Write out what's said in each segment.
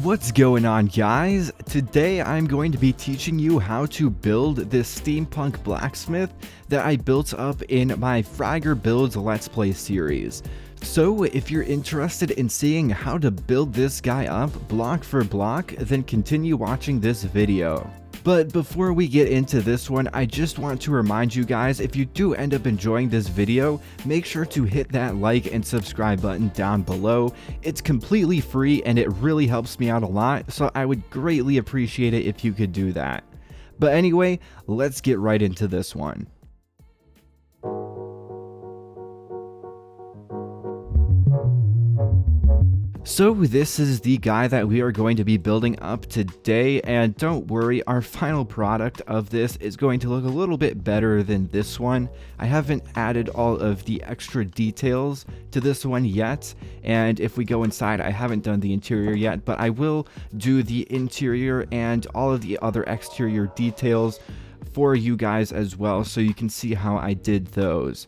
What's going on, guys? Today I'm going to be teaching you how to build this steampunk blacksmith that I built up in my Fragger Builds Let's Play series. So if you're interested in seeing how to build this guy up block for block, then continue watching this video. But before we get into this one, I just want to remind you guys, if you do end up enjoying this video, make sure to hit that like and subscribe button down below. It's completely free and it really helps me out a lot, so I would greatly appreciate it if you could do that. But anyway, let's get right into this one. So this is the guy that we are going to be building up today, and don't worry, our final product of this is going to look a little bit better than this one. I haven't added all of the extra details to this one yet, and if we go inside, I haven't done the interior yet, but I will do the interior and all of the other exterior details for you guys as well, so you can see how I did those.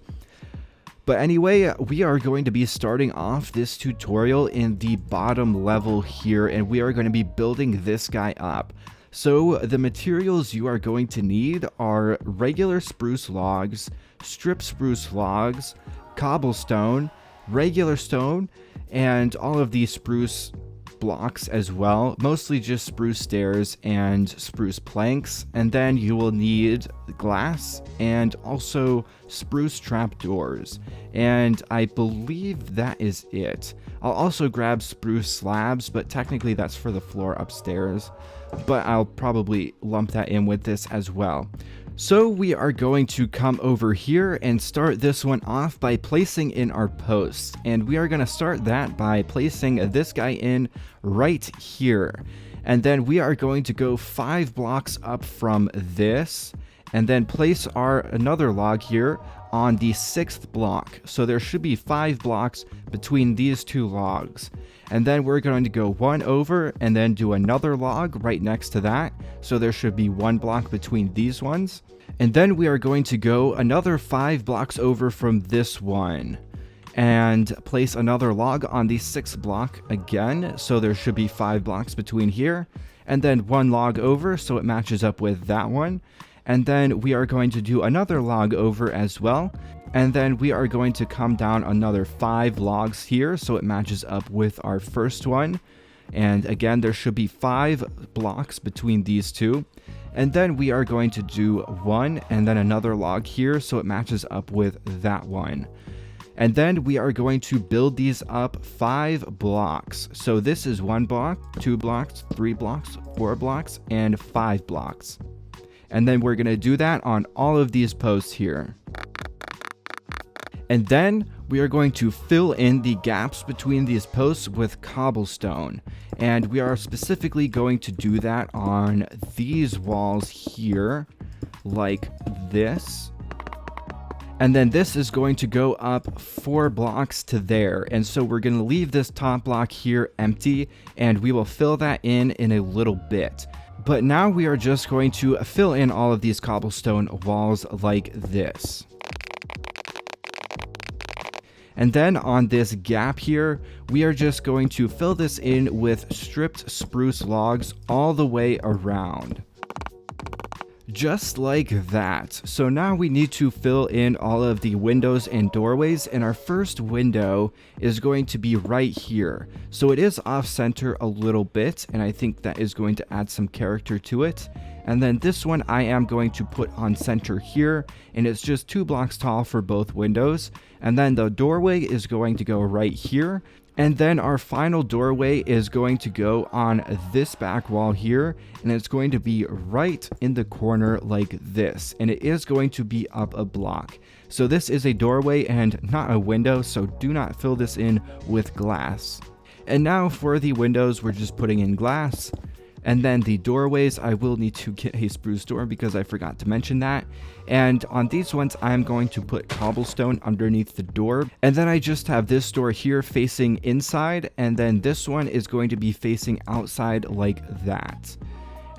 But anyway, we are going to be starting off this tutorial in the bottom level here, and we are going to be building this guy up. So the materials you are going to need are regular spruce logs, strip spruce logs, cobblestone, regular stone, and all of these spruce blocks as well, mostly just spruce stairs and spruce planks. And then you will need glass and also spruce trapdoors, and I believe that is it. I'll also grab spruce slabs, but technically that's for the floor upstairs, but I'll probably lump that in with this as well. So we are going to come over here and start this one off by placing in our posts, and we are going to start that by placing this guy in right here, and then we are going to go 5 blocks up from this and then place another log here on the 6th block. So there should be 5 blocks between these 2 logs. And then we're going to go 1 over and then do another log right next to that. So there should be 1 block between these ones. And then we are going to go another 5 blocks over from this one and place another log on the 6th block again. So there should be 5 blocks between here, and then 1 log over so it matches up with that one. And then we are going to do another log over as well. And then we are going to come down another 5 logs here so it matches up with our first one. And again, there should be 5 blocks between these two. And then we are going to do 1 and then another log here so it matches up with that one. And then we are going to build these up 5 blocks. So this is 1 block, 2 blocks, 3 blocks, 4 blocks, and 5 blocks. And then we're going to do that on all of these posts here. And then we are going to fill in the gaps between these posts with cobblestone. And we are specifically going to do that on these walls here, like this. And then this is going to go up 4 blocks to there. And so we're going to leave this top block here empty, and we will fill that in a little bit. But now we are just going to fill in all of these cobblestone walls like this. And then on this gap here, we are just going to fill this in with stripped spruce logs all the way around. Just like that. So now we need to fill in all of the windows and doorways, and our first window is going to be right here. So it is off center a little bit, and I think that is going to add some character to it. And then this one I am going to put on center here, and it's just 2 blocks tall for both windows. And then the doorway is going to go right here. And then our final doorway is going to go on this back wall here, and it's going to be right in the corner like this, and it is going to be up a block. So this is a doorway and not a window, so do not fill this in with glass. And now for the windows, we're just putting in glass. And then the doorways, I will need to get a spruce door because I forgot to mention that. And on these ones, I'm going to put cobblestone underneath the door. And then I just have this door here facing inside, and then this one is going to be facing outside like that.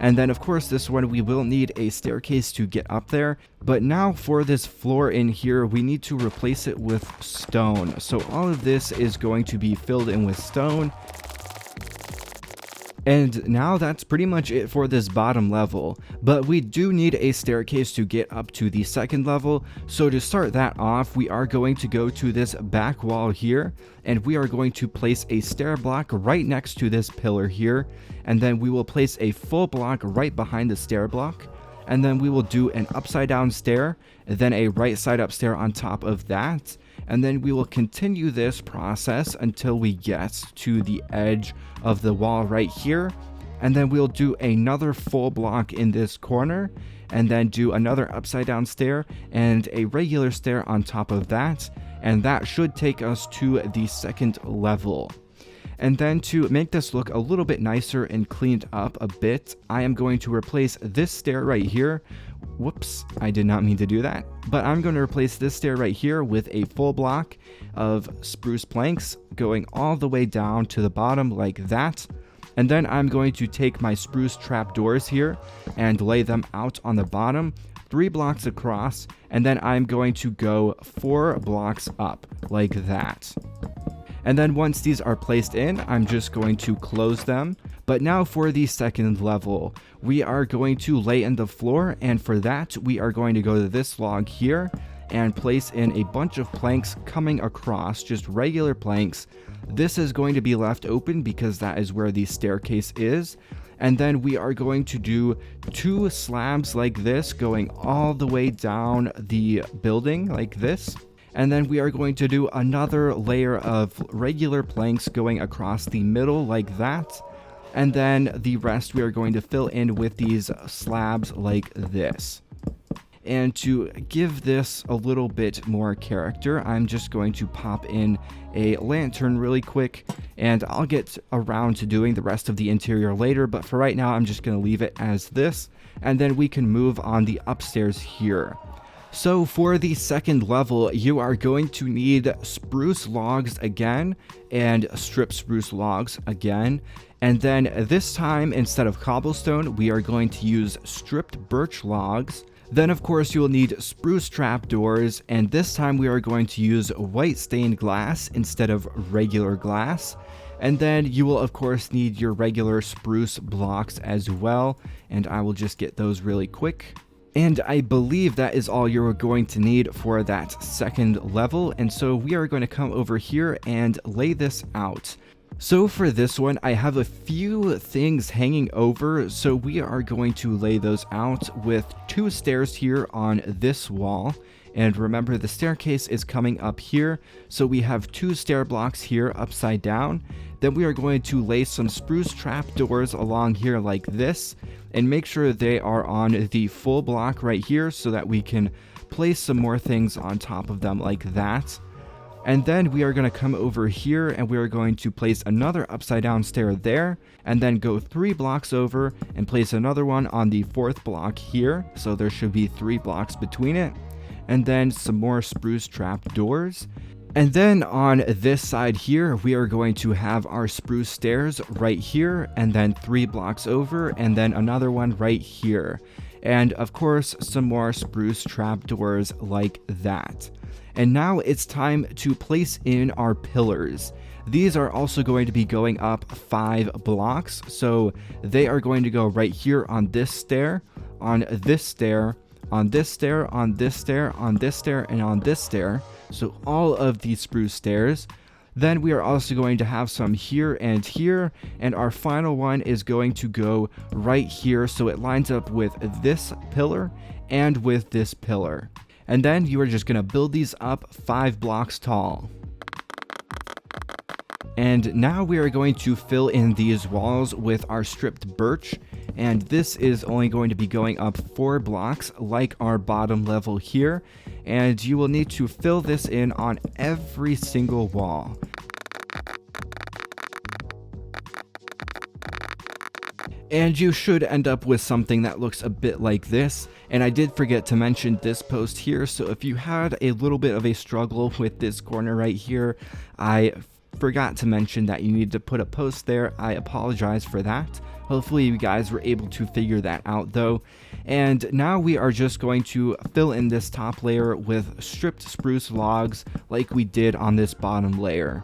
And then of course this one we will need a staircase to get up there. But now for this floor in here, we need to replace it with stone. So all of this is going to be filled in with stone. And now that's pretty much it for this bottom level, but we do need a staircase to get up to the second level. So to start that off, we are going to go to this back wall here, and we are going to place a stair block right next to this pillar here, and then we will place a full block right behind the stair block, and then we will do an upside down stair, and then a right side up stair on top of that, and then we will continue this process until we get to the edge of the wall right here, and then we'll do another full block in this corner, and then do another upside down stair and a regular stair on top of that, and that should take us to the second level. And then to make this look a little bit nicer and cleaned up a bit, I am going to replace this stair right here. Whoops, I did not mean to do that. But I'm going to replace this stair right here with a full block of spruce planks going all the way down to the bottom like that. And then I'm going to take my spruce trapdoors here and lay them out on the bottom, 3 blocks across, and then I'm going to go 4 blocks up like that. And then once these are placed in, I'm just going to close them. But now for the second level, we are going to lay in the floor, and for that we are going to go to this log here and place in a bunch of planks coming across, just regular planks. This is going to be left open because that is where the staircase is. And then we are going to do 2 slabs like this going all the way down the building like this. And then we are going to do another layer of regular planks going across the middle like that. And then the rest we are going to fill in with these slabs like this. And to give this a little bit more character, I'm just going to pop in a lantern really quick, and I'll get around to doing the rest of the interior later, but for right now I'm just going to leave it as this, and then we can move on the upstairs here. So for the second level, you are going to need spruce logs again and strip spruce logs again. And then this time, instead of cobblestone, we are going to use stripped birch logs. Then of course you will need spruce trapdoors, and this time we are going to use white stained glass instead of regular glass. And then you will of course need your regular spruce blocks as well, and I will just get those really quick. And I believe that is all you're going to need for that second level, and so we are going to come over here and lay this out. So for this one, I have a few things hanging over, so we are going to lay those out with 2 stairs here on this wall. And remember, the staircase is coming up here, so we have 2 stair blocks here upside down. Then we are going to lay some spruce trapdoors along here like this, and make sure they are on the full block right here so that we can place some more things on top of them like that. And then we are going to come over here and we are going to place another upside down stair there, and then go 3 blocks over and place another one on the 4th block here, so there should be 3 blocks between it, and then some more spruce trap doors. And then on this side here, we are going to have our spruce stairs right here, and then 3 blocks over, and then another one right here. And of course, some more spruce trapdoors like that. And now it's time to place in our pillars. These are also going to be going up 5 blocks, so they are going to go right here on this stair, on this stair, on this stair, on this stair, on this stair, and on this stair. So all of these spruce stairs. Then we are also going to have some here, and our final one is going to go right here, so it lines up with this pillar and with this pillar. And then you are just going to build these up 5 blocks tall. And now we are going to fill in these walls with our stripped birch, and this is only going to be going up 4 blocks like our bottom level here, and you will need to fill this in on every single wall. And you should end up with something that looks a bit like this. And I did forget to mention this post here, so if you had a little bit of a struggle with this corner right here, I forgot to mention that you need to put a post there. I apologize for that. Hopefully you guys were able to figure that out though. And now we are just going to fill in this top layer with stripped spruce logs like we did on this bottom layer.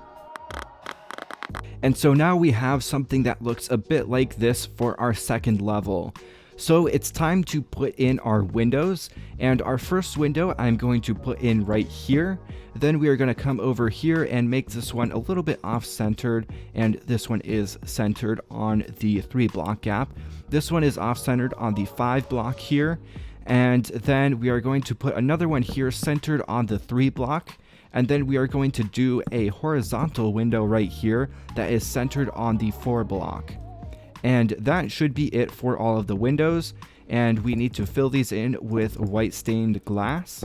And so now we have something that looks a bit like this for our second level. So it's time to put in our windows, and our first window I'm going to put in right here. Then we are going to come over here and make this one a little bit off-centered, and this one is centered on the 3 block gap. This one is off-centered on the 5 block here, and then we are going to put another one here centered on the 3 block. And then we are going to do a horizontal window right here that is centered on the 4 block. And that should be it for all of the windows. And we need to fill these in with white stained glass,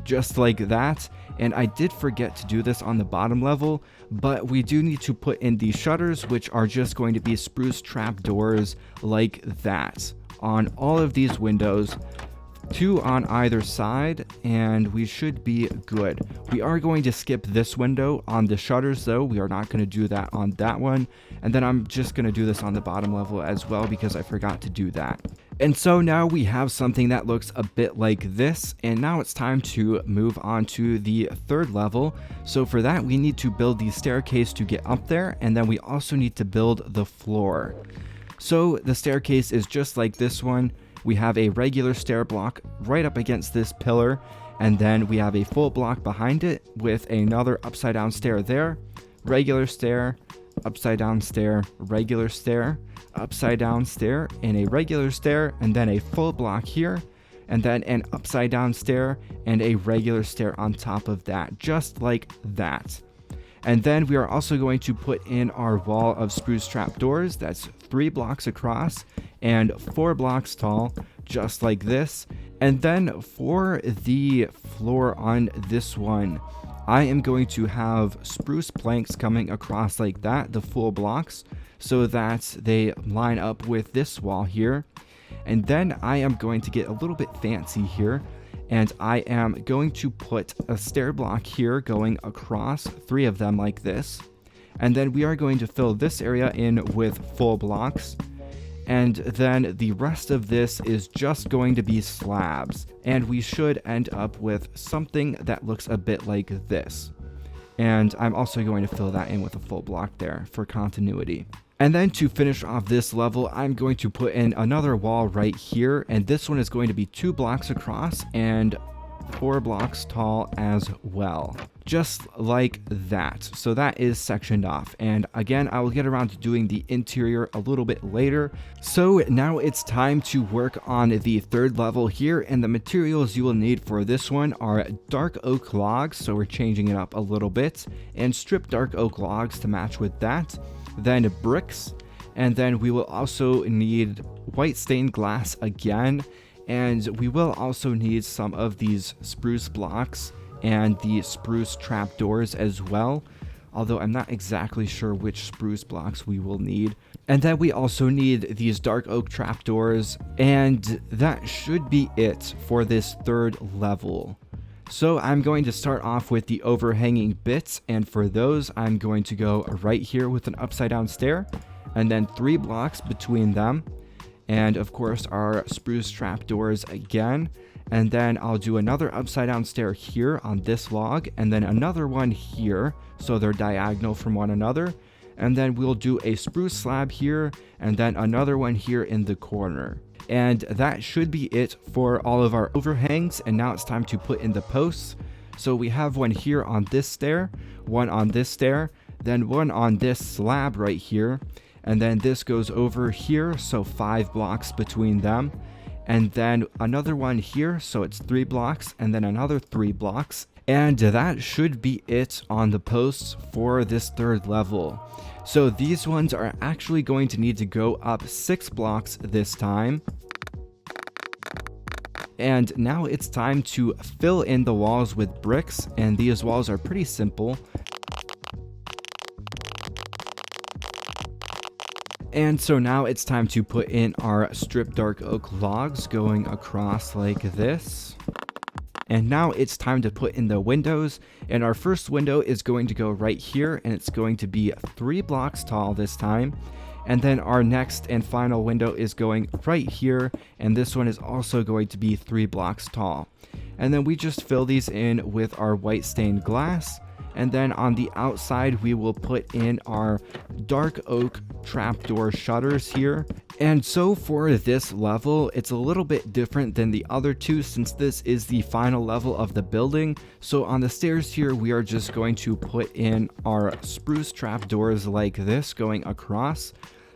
just like that. And I did forget to do this on the bottom level, but we do need to put in the shutters, which are just going to be spruce trap doors like that on all of these windows. 2 on either side, and we should be good. We are going to skip this window on the shutters though. We are not going to do that on that one. And then I'm just going to do this on the bottom level as well because I forgot to do that. And so now we have something that looks a bit like this, and now it's time to move on to the 3rd level. So for that we need to build the staircase to get up there, and then we also need to build the floor. So the staircase is just like this one. We have a regular stair block right up against this pillar, and then we have a full block behind it with another upside down stair there, regular stair, upside down stair, regular stair, upside down stair, and a regular stair, and then a full block here, and then an upside down stair and a regular stair on top of that, just like that. And then we are also going to put in our wall of spruce trap doors that's 3 blocks across and 4 blocks tall, just like this. And then for the floor on this one, I am going to have spruce planks coming across like that, the full blocks, so that they line up with this wall here. And then I am going to get a little bit fancy here, and I am going to put a stair block here going across 3 of them like this. And then we are going to fill this area in with full blocks. And then the rest of this is just going to be slabs. And we should end up with something that looks a bit like this. And I'm also going to fill that in with a full block there for continuity. And then to finish off this level, I'm going to put in another wall right here, and this one is going to be 2 blocks across and 4 blocks tall as well, just like that. So that is sectioned off, and again, I will get around to doing the interior a little bit later. So now it's time to work on the 3rd level here, and the materials you will need for this one are dark oak logs, so we're changing it up a little bit, and strip dark oak logs to match with that. Then bricks, and then we will also need white stained glass again, and we will also need some of these spruce blocks and the spruce trap doors as well, although I'm not exactly sure which spruce blocks we will need. And then we also need these dark oak trap doors, and that should be it for this 3rd level. So I'm going to start off with the overhanging bits, and for those I'm going to go right here with an upside down stair, and then 3 blocks between them, and of course our spruce trap doors again, and then I'll do another upside down stair here on this log, and then another one here, so they're diagonal from one another, and then we'll do a spruce slab here, and then another one here in the corner. And that should be it for all of our overhangs, and now it's time to put in the posts. So we have one here on this stair, one on this stair, then one on this slab right here, and then this goes over here, so 5 blocks between them, and then another one here, so it's 3 blocks, and then another 3 blocks. And that should be it on the posts for this 3rd level. So these ones are actually going to need to go up 6 blocks this time. And now it's time to fill in the walls with bricks, and these walls are pretty simple. And so now it's time to put in our strip dark oak logs going across like this. And now it's time to put in the windows, and our first window is going to go right here, and it's going to be 3 blocks tall this time. And then our next and final window is going right here, and this one is also going to be 3 blocks tall. And then we just fill these in with our white stained glass, And then on the outside, we will put in our dark oak trapdoor shutters here. And so for this level, it's a little bit different than the other two since this is the final level of the building. So on the stairs here, we are just going to put in our spruce trapdoors like this going across.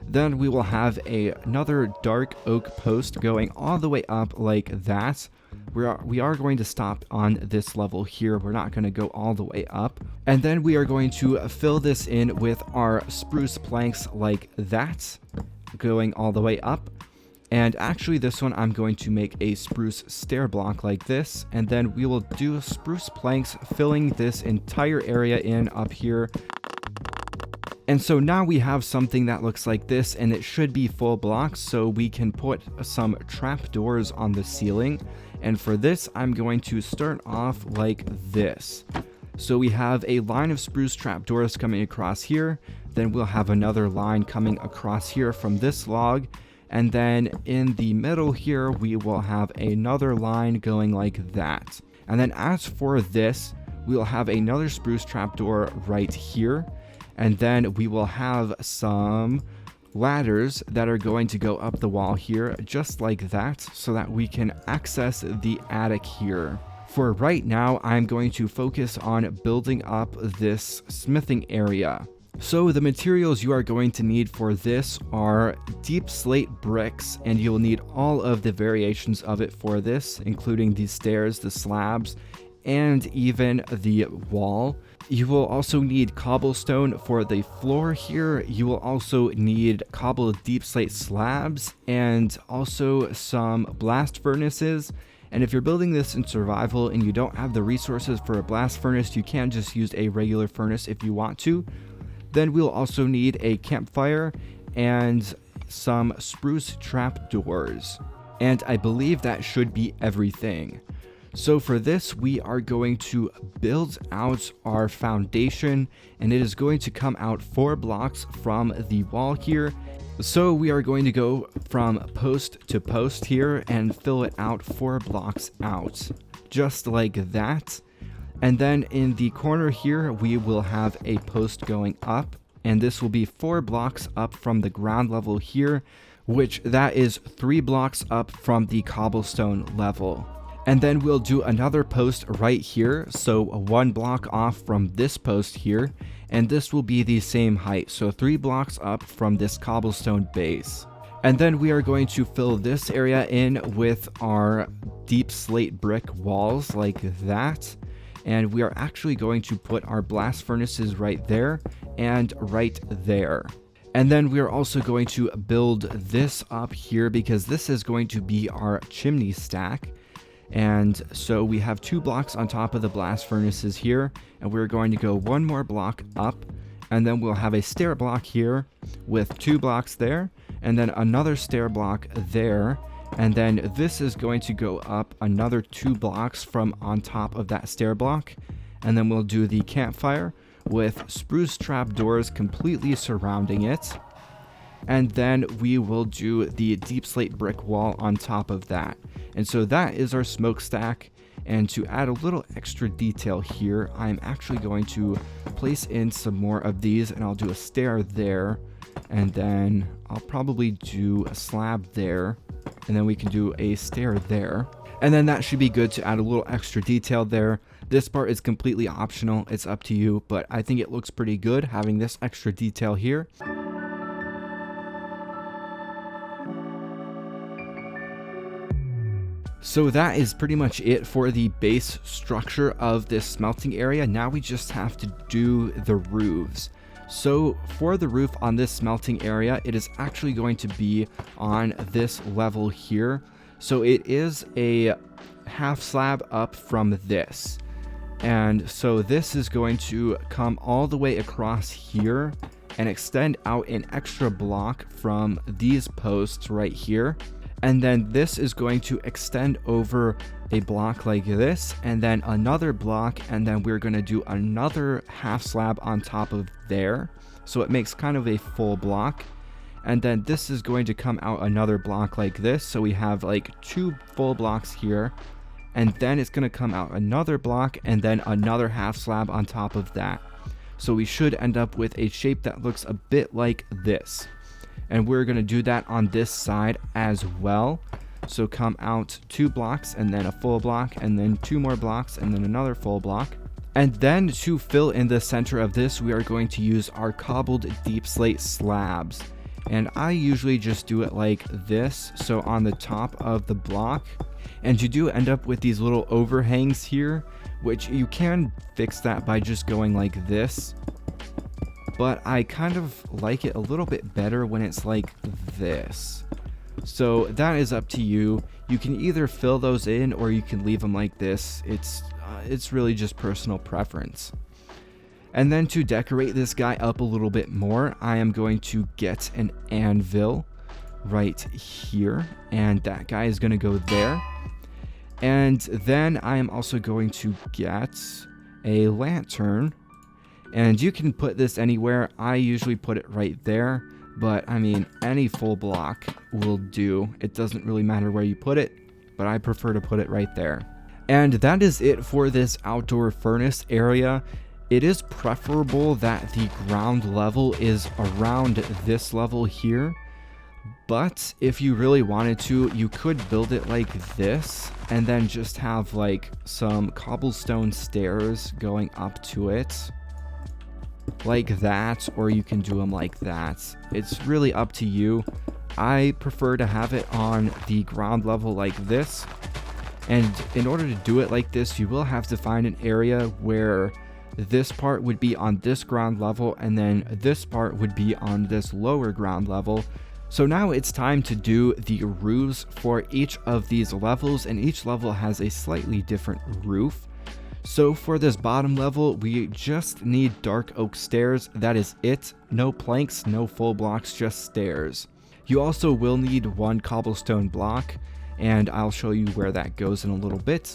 Then we will have another dark oak post going all the way up like that. We are going to stop on this level here. We're not going to go all the way up. And then we are going to fill this in with our spruce planks like that, going all the way up. And actually this one I'm going to make a spruce stair block like this. And then we will do spruce planks filling this entire area in up here. And so now we have something that looks like this, and it should be full blocks, so we can put some trapdoors on the ceiling. And for this, I'm going to start off like this. So we have a line of spruce trapdoors coming across here, then we'll have another line coming across here from this log, and then in the middle here, we will have another line going like that. And then as for this, we'll have another spruce trapdoor right here. And then we will have some ladders that are going to go up the wall here, just like that, so that we can access the attic here. For right now, I'm going to focus on building up this smithing area. So the materials you are going to need for this are deep slate bricks, and you'll need all of the variations of it for this, including the stairs, the slabs, and even the wall. You will also need cobblestone for the floor here. You will also need cobbled deep slate slabs and also some blast furnaces. And if you're building this in survival and you don't have the resources for a blast furnace, you can just use a regular furnace if you want to. Then we'll also need a campfire and some spruce trapdoors. And I believe that should be everything. So for this, we are going to build out our foundation, and it is going to come out 4 blocks from the wall here. So we are going to go from post to post here and fill it out 4 blocks out, just like that. And then in the corner here, we will have a post going up, and this will be 4 blocks up from the ground level here, which that is 3 blocks up from the cobblestone level. And then we'll do another post right here, so 1 block off from this post here, and this will be the same height, so 3 blocks up from this cobblestone base. And then we are going to fill this area in with our deep slate brick walls like that, and we are actually going to put our blast furnaces right there and right there. And then we are also going to build this up here because this is going to be our chimney stack. And so we have 2 blocks on top of the blast furnaces here, and we're going to go 1 more block up, and then we'll have a stair block here with 2 blocks there, and then another stair block there, and then this is going to go up another 2 blocks from on top of that stair block, and then we'll do the campfire with spruce trapdoors completely surrounding it. And then we will do the deep slate brick wall on top of that. And so that is our smokestack. And to add a little extra detail here, I'm actually going to place in some more of these, and I'll do a stair there, and then I'll probably do a slab there, and then we can do a stair there. And then that should be good to add a little extra detail there. This part is completely optional, it's up to you, but I think it looks pretty good having this extra detail here. So that is pretty much it for the base structure of this smelting area. Now we just have to do the roofs. So for the roof on this smelting area, it is actually going to be on this level here. So it is a half slab up from this. And so this is going to come all the way across here and extend out an extra block from these posts right here. And then this is going to extend over a block like this, and then another block, and then we're going to do another half slab on top of there. So it makes kind of a full block. And then this is going to come out another block like this. So we have like 2 full blocks here. and then it's going to come out another block and then another half slab on top of that. So we should end up with a shape that looks a bit like this. And we're going to do that on this side as well. So come out 2 blocks and then a full block and then 2 more blocks and then another full block. And then to fill in the center of this, we are going to use our cobbled deep slate slabs. And I usually just do it like this, so on the top of the block. And you do end up with these little overhangs here, which you can fix that by just going like this. But I kind of like it a little bit better when it's like this. So that is up to you. You can either fill those in or you can leave them like this. It's really just personal preference. And then to decorate this guy up a little bit more, I am going to get an anvil right here, and that guy is going to go there. And then I am also going to get a lantern, and you can put this anywhere. I usually put it right there, but I mean, any full block will do. It doesn't really matter where you put it, but I prefer to put it right there. And that is it for this outdoor furnace area. It is preferable that the ground level is around this level here, but if you really wanted to, you could build it like this and then just have like some cobblestone stairs going up to it like that, or you can do them like that. It's really up to you. I prefer to have it on the ground level like this, and in order to do it like this, you will have to find an area where this part would be on this ground level and then this part would be on this lower ground level. So now it's time to do the roofs for each of these levels, and each level has a slightly different roof. So for this bottom level, we just need dark oak stairs. That is it. No planks, no full blocks, just stairs. You also will need 1 cobblestone block, and I'll show you where that goes in a little bit.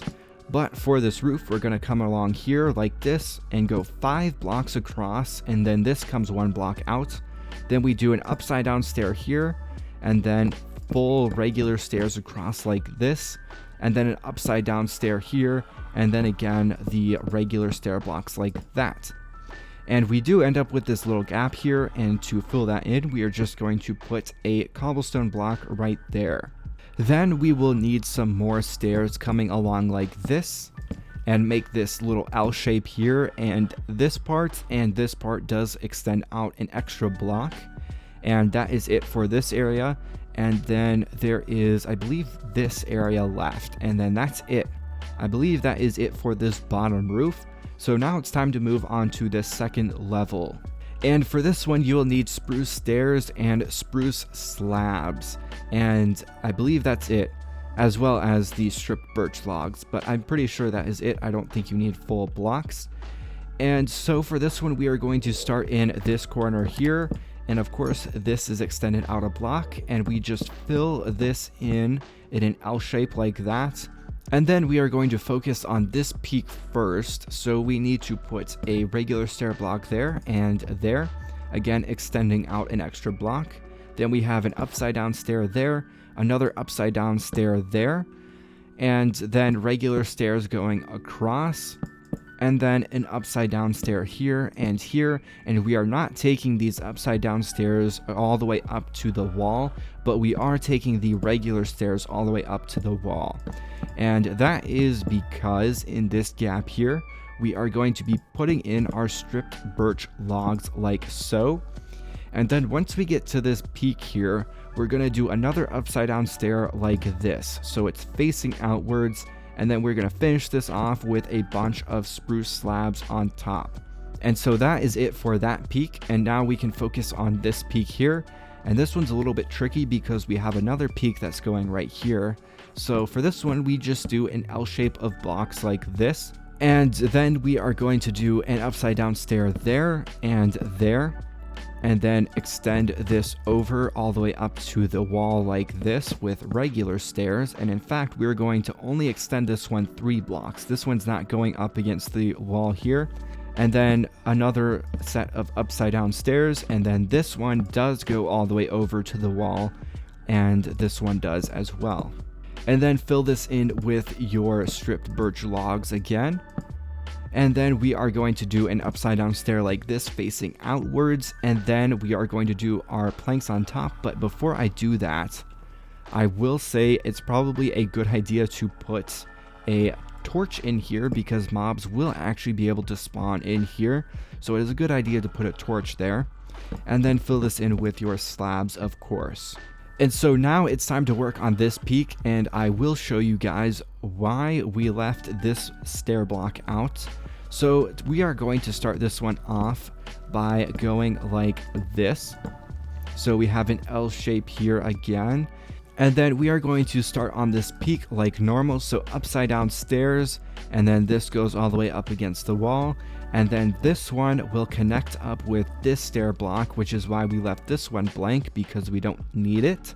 But for this roof, we're going to come along here like this and go 5 blocks across, and then this comes 1 block out. Then we do an upside down stair here, and then full regular stairs across like this, and then an upside down stair here, and then again the regular stair blocks like that. And we do end up with this little gap here, and to fill that in, we are just going to put a cobblestone block right there. Then we will need some more stairs coming along like this, and make this little L shape here, and this part does extend out an extra block, and that is it for this area. And then there is, I believe, this area left, and then that's it. I believe that is it for this bottom roof. So now it's time to move on to the second level. And for this one, you will need spruce stairs and spruce slabs, and I believe that's it, as well as the stripped birch logs, but I'm pretty sure that is it. I don't think you need full blocks. And so for this one, we are going to start in this corner here, and of course this is extended out a block, and we just fill this in an L shape like that. And then we are going to focus on this peak first, so we need to put a regular stair block there and there, again extending out an extra block. Then we have an upside down stair there, another upside down stair there, and then regular stairs going across, and then an upside down stair here, and we are not taking these upside down stairs all the way up to the wall, but we are taking the regular stairs all the way up to the wall. And that is because in this gap here, we are going to be putting in our stripped birch logs like so. And then once we get to this peak here, we're going to do another upside down stair like this, so it's facing outwards, and then we're going to finish this off with a bunch of spruce slabs on top. And so that is it for that peak, and now we can focus on this peak here. And this one's a little bit tricky because we have another peak that's going right here. So for this one, we just do an L shape of blocks like this, and then we are going to do an upside down stair there, and then extend this over all the way up to the wall like this with regular stairs. And in fact, we're going to only extend this one 3 blocks. This one's not going up against the wall here. And then another set of upside down stairs, and then this one does go all the way over to the wall, and this one does as well. And then fill this in with your stripped birch logs again. And then we are going to do an upside down stair like this facing outwards. And then we are going to do our planks on top. But before I do that, I will say it's probably a good idea to put a torch in here because mobs will actually be able to spawn in here. So it is a good idea to put a torch there. And then fill this in with your slabs, of course. And so now it's time to work on this peak, and I will show you guys why we left this stair block out. So we are going to start this one off by going like this. So we have an L shape here again. And then we are going to start on this peak like normal, so upside down stairs, and then this goes all the way up against the wall. And then this one will connect up with this stair block, which is why we left this one blank, because we don't need it.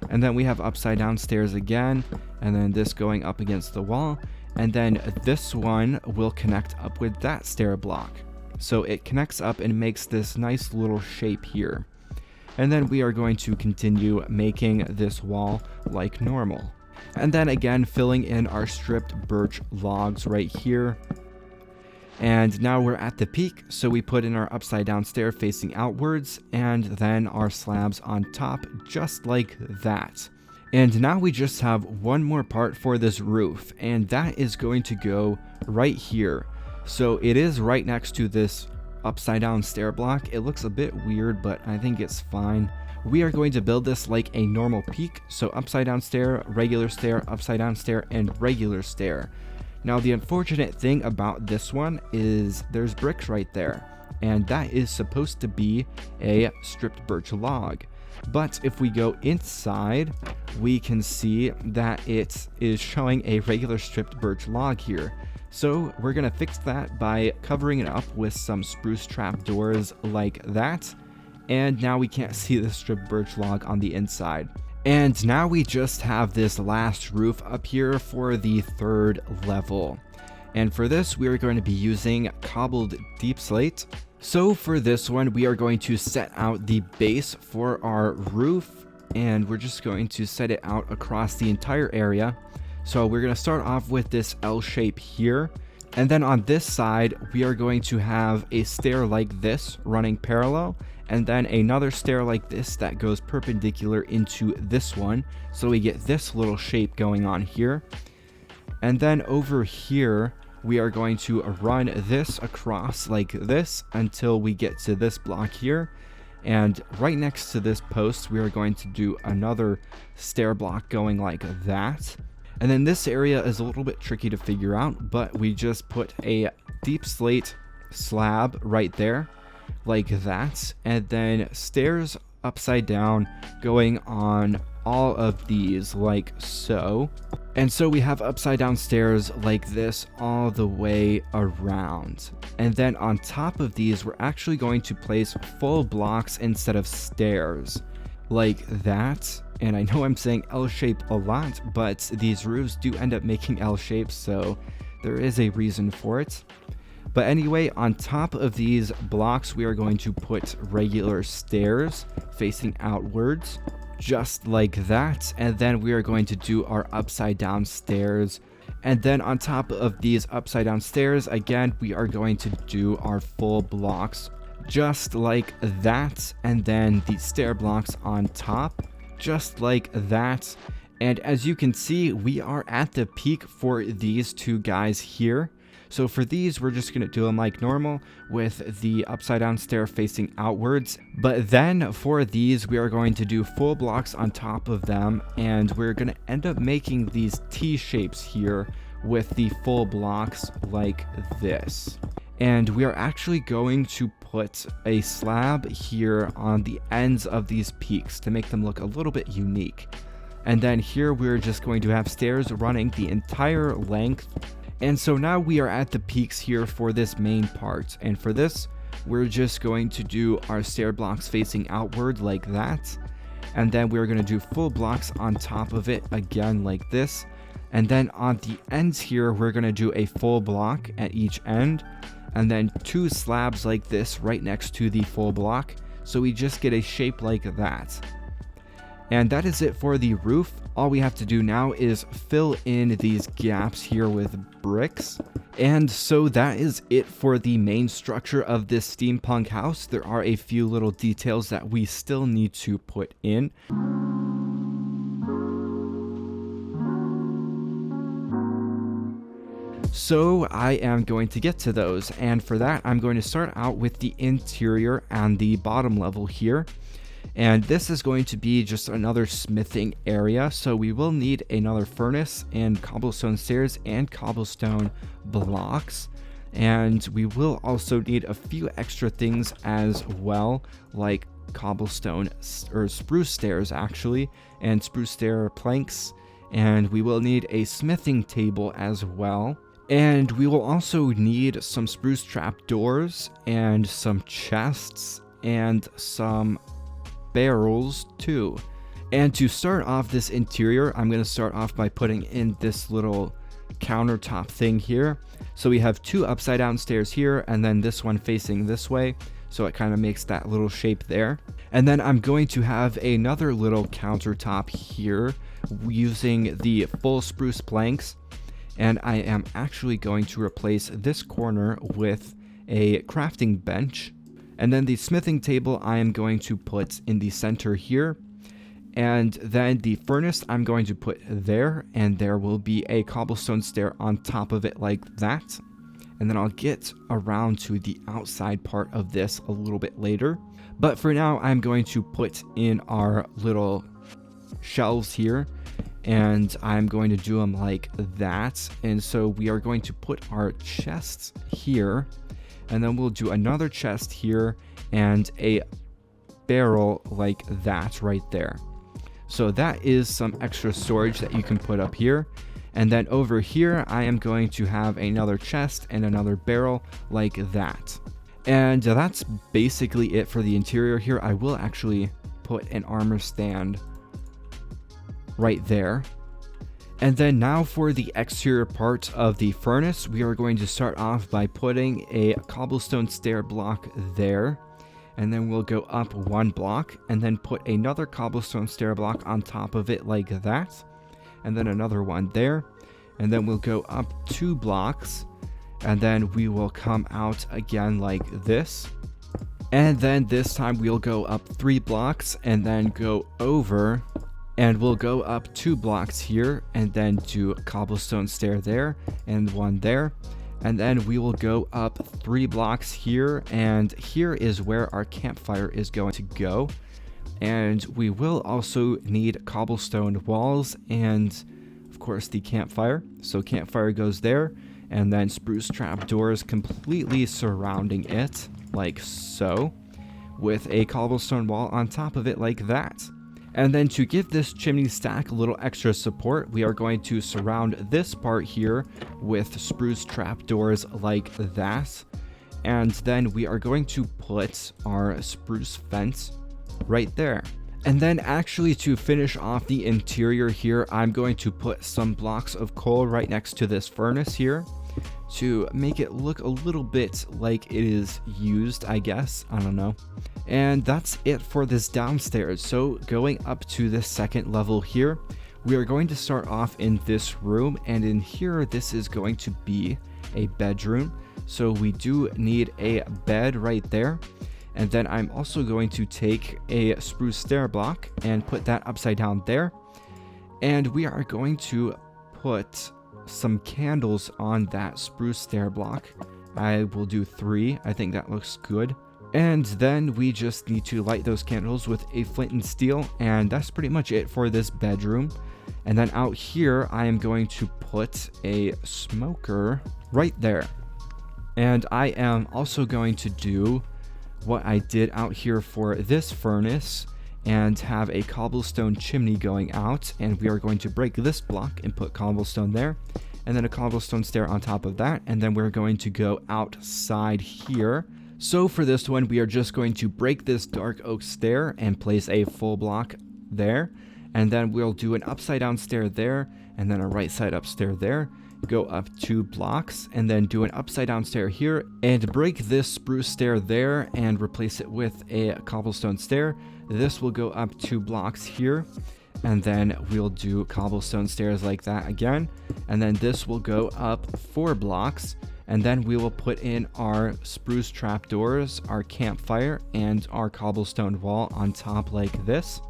And then we have upside down stairs again, and then this going up against the wall. And then this one will connect up with that stair block. So it connects up and makes this nice little shape here. And then we are going to continue making this wall like normal. And then again, filling in our stripped birch logs right here. And now we're at the peak, so we put in our upside down stair facing outwards, and then our slabs on top, just like that. And now we just have one more part for this roof, and that is going to go right here. So it is right next to this upside down stair block. It looks a bit weird, but I think it's fine. We are going to build this like a normal peak, so upside down stair, upside down stair, and regular stair. Now the unfortunate thing about this one is there's bricks right there, and that is supposed to be a stripped birch log. But if we go inside, we can see that it is showing a regular stripped birch log here. So we're going to fix that by covering it up with some spruce trapdoors like that. And now we can't see the stripped birch log on the inside. And now we just have this last roof up here for the third level. And for this, we are going to be using cobbled deep slate. So for this one, we are going to set out the base for our roof, and we're just going to set it out across the entire area. So we're going to start off with this L shape here. And then on this side, we are going to have a stair like this running parallel, and then another stair like this that goes perpendicular into this one. So we get this little shape going on here. And then over here, we are going to run this across like this until we get to this block here. And right next to this post, we are going to do another stair block going like that. And then this area is a little bit tricky to figure out, but we just put a deep slate slab right there, like that, and then stairs upside down going on all of these like so. And so we have upside down stairs like this all the way around. And then on top of these, we're actually going to place full blocks instead of stairs like that. And I know I'm saying L shape a lot, but these roofs do end up making L shapes, so there is a reason for it. But anyway, on top of these blocks, we are going to put regular stairs facing outwards, just like that. And then we are going to do our upside down stairs. And then on top of these upside down stairs, again, we are going to do our full blocks, just like that. And then the stair blocks on top, just like that. And as you can see, we are at the peak for these two guys here. So for these, we're just going to do them like normal with the upside down stair facing outwards. But then for these, we are going to do full blocks on top of them, and we're going to end up making these T shapes here with the full blocks like this. And we are actually going to put a slab here on the ends of these peaks to make them look a little bit unique. And then here we're just going to have stairs running the entire length. And so now we are at the peaks here for this main part. And for this, we're just going to do our stair blocks facing outward like that. And then we're going to do full blocks on top of it again like this. And then on the ends here, we're going to do a full block at each end. And then two slabs like this right next to the full block. So we just get a shape like that. And that is it for the roof. All we have to do now is fill in these gaps here with bricks. And so that is it for the main structure of this steampunk house. There are a few little details that we still need to put in. So I am going to get to those, and for that I'm going to start out with the interior and the bottom level here. And this is going to be just another smithing area, so we will need another furnace and cobblestone stairs and cobblestone blocks. And we will also need a few extra things as well, like cobblestone or spruce stairs actually, and spruce stair planks. And we will need a smithing table as well. And we will also need some spruce trap doors and some chests and some barrels too. And to start off this interior, I'm going to start off by putting in this little countertop thing here. So we have two upside down stairs here and then this one facing this way. So it kind of makes that little shape there. And then I'm going to have another little countertop here using the full spruce planks. And I am actually going to replace this corner with a crafting bench. And then the smithing table I am going to put in the center here. And then the furnace I'm going to put there. And there will be a cobblestone stair on top of it like that. And then I'll get around to the outside part of this a little bit later. But for now, I'm going to put in our little shelves here. And I'm going to do them like that. And so we are going to put our chests here. And then we'll do another chest here and a barrel like that right there. So that is some extra storage that you can put up here. And then over here, I am going to have another chest and another barrel like that. And that's basically it for the interior here. I will actually put an armor stand right there. And then now for the exterior part of the furnace, we are going to start off by putting a cobblestone stair block there. And then we'll go up one block and then put another cobblestone stair block on top of it like that. And then another one there. And then we'll go up 2 blocks. And then we will come out again like this. And then this time we'll go up 3 blocks and then go over. And we'll go up 2 blocks here and then do a cobblestone stair there and one there. And then we will go up 3 blocks here, and here is where our campfire is going to go. And we will also need cobblestone walls and of course the campfire. So campfire goes there, and then spruce trap doors completely surrounding it like so, with a cobblestone wall on top of it like that. And then to give this chimney stack a little extra support, we are going to surround this part here with spruce trapdoors like that. And then we are going to put our spruce fence right there. And then actually to finish off the interior here, I'm going to put some blocks of coal right next to this furnace here to make it look a little bit like it is used, I guess. I don't know. And that's it for this downstairs. So going up to the second level here, we are going to start off in this room, and in here this is going to be a bedroom. So we do need a bed right there. And then I'm also going to take a spruce stair block and put that upside down there. And we are going to put some candles on that spruce stair block. I will do 3. I think that looks good. And then we just need to light those candles with a flint and steel, and that's pretty much it for this bedroom. And then out here I am going to put a smoker right there. And I am also going to do what I did out here for this furnace and have a cobblestone chimney going out, and we are going to break this block and put cobblestone there, and then a cobblestone stair on top of that, and then we're going to go outside here. So for this one, we are just going to break this dark oak stair and place a full block there, and then we'll do an upside down stair there, and then a right side up stair there, go up 2 blocks, and then do an upside down stair here, and break this spruce stair there and replace it with a cobblestone stair. This will go up 2 blocks here, and then we'll do cobblestone stairs like that again, and then this will go up 4 blocks, and then we will put in our spruce trapdoors, our campfire, and our cobblestone wall on top like this.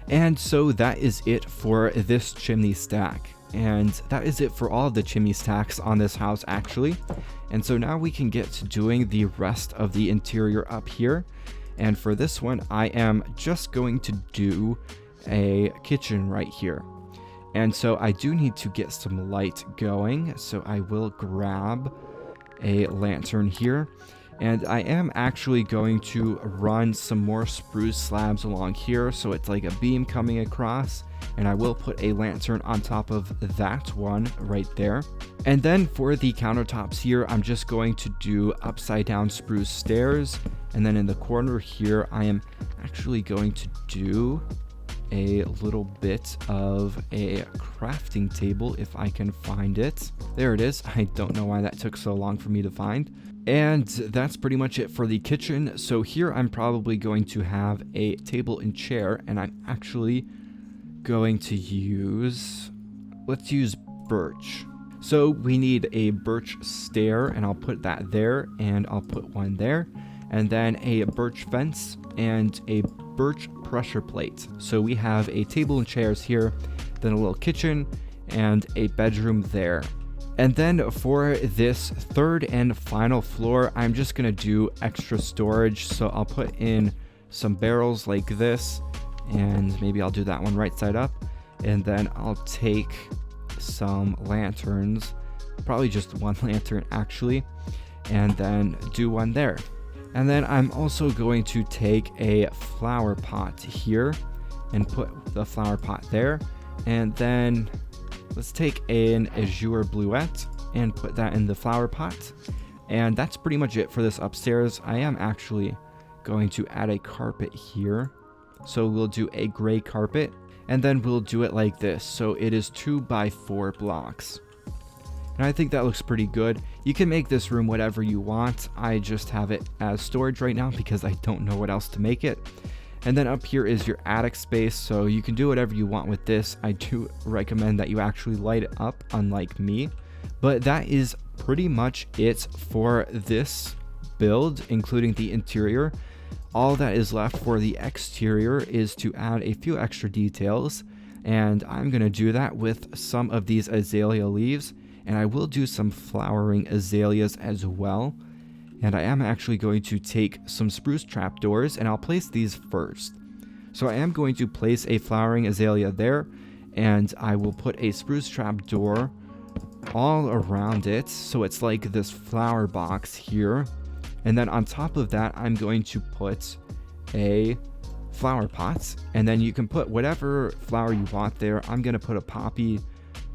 And so that is it for this chimney stack. And that is it for all of the chimney stacks on this house actually. And so now we can get to doing the rest of the interior up here. And for this one, I am just going to do a kitchen right here. And so I do need to get some light going. So I will grab a lantern here. And I am actually going to run some more spruce slabs along here, so it's like a beam coming across, and I will put a lantern on top of that one right there. And then for the countertops here, I'm just going to do upside down spruce stairs, and then in the corner here, I am actually going to do a little bit of a crafting table if I can find it. There it is. I don't know why that took so long for me to find. And that's pretty much it for the kitchen. So here I'm probably going to have a table and chair, and I'm actually going to use, let's use birch. So we need a birch stair, and I'll put that there, and I'll put one there, and then a birch fence and a birch pressure plate. So we have a table and chairs here, then a little kitchen and a bedroom there. And then for this third and final floor, I'm just going to do extra storage. So I'll put in some barrels like this, and maybe I'll do that one right side up. And then I'll take some lanterns, probably just one lantern actually, and then do one there. And then I'm also going to take a flower pot here and put the flower pot there. And then let's take an azure bluette and put that in the flower pot. And that's pretty much it for this upstairs. I am actually going to add a carpet here. So we'll do a gray carpet, and then we'll do it like this. So it is 2 by 4 blocks. And I think that looks pretty good. You can make this room whatever you want. I just have it as storage right now because I don't know what else to make it. And then up here is your attic space, so you can do whatever you want with this. I do recommend that you actually light it up, unlike me. But that is pretty much it for this build, including the interior. All that is left for the exterior is to add a few extra details, and I'm going to do that with some of these azalea leaves, and I will do some flowering azaleas as well. And I am actually going to take some spruce trapdoors, and I'll place these first. So I am going to place a flowering azalea there, and I will put a spruce trapdoor all around it, so it's like this flower box here. And then on top of that, I'm going to put a flower pot, and then you can put whatever flower you want there. I'm going to put a poppy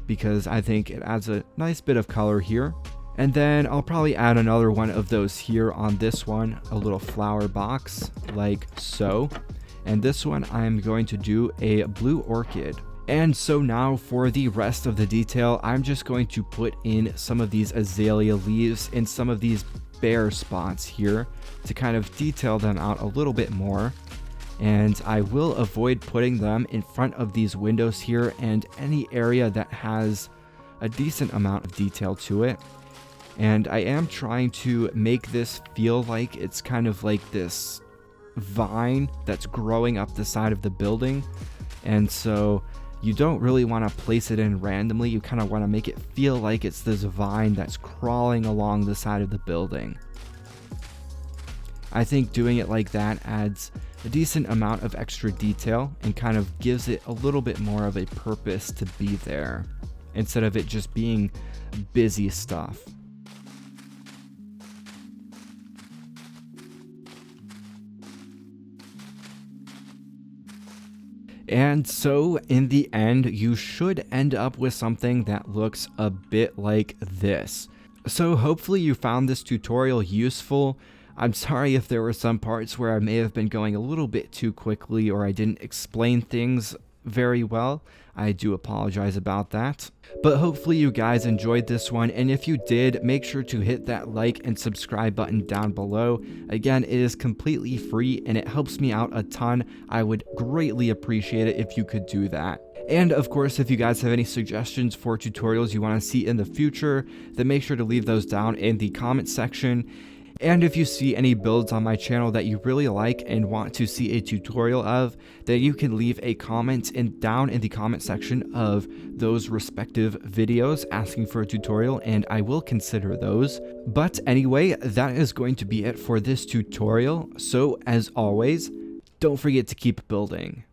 because I think it adds a nice bit of color here. And then I'll probably add another one of those here on this one, a little flower box like so. And this one I'm going to do a blue orchid. And so now for the rest of the detail, I'm just going to put in some of these azalea leaves in some of these bare spots here to kind of detail them out a little bit more. And I will avoid putting them in front of these windows here and any area that has a decent amount of detail to it. And I am trying to make this feel like it's kind of like this vine that's growing up the side of the building. And so you don't really want to place it in randomly. You kind of want to make it feel like it's this vine that's crawling along the side of the building. I think doing it like that adds a decent amount of extra detail and kind of gives it a little bit more of a purpose to be there, instead of it just being busy stuff. And so in the end, you should end up with something that looks a bit like this. So hopefully you found this tutorial useful. I'm sorry if there were some parts where I may have been going a little bit too quickly or I didn't explain things very well. I do apologize about that. But hopefully you guys enjoyed this one, and if you did, make sure to hit that like and subscribe button down below. Again, it is completely free and it helps me out a ton. I would greatly appreciate it if you could do that. And of course, if you guys have any suggestions for tutorials you want to see in the future, then make sure to leave those down in the comment section. And if you see any builds on my channel that you really like and want to see a tutorial of, then you can leave a comment down in the comment section of those respective videos asking for a tutorial, and I will consider those. But anyway, that is going to be it for this tutorial. So as always, don't forget to keep building.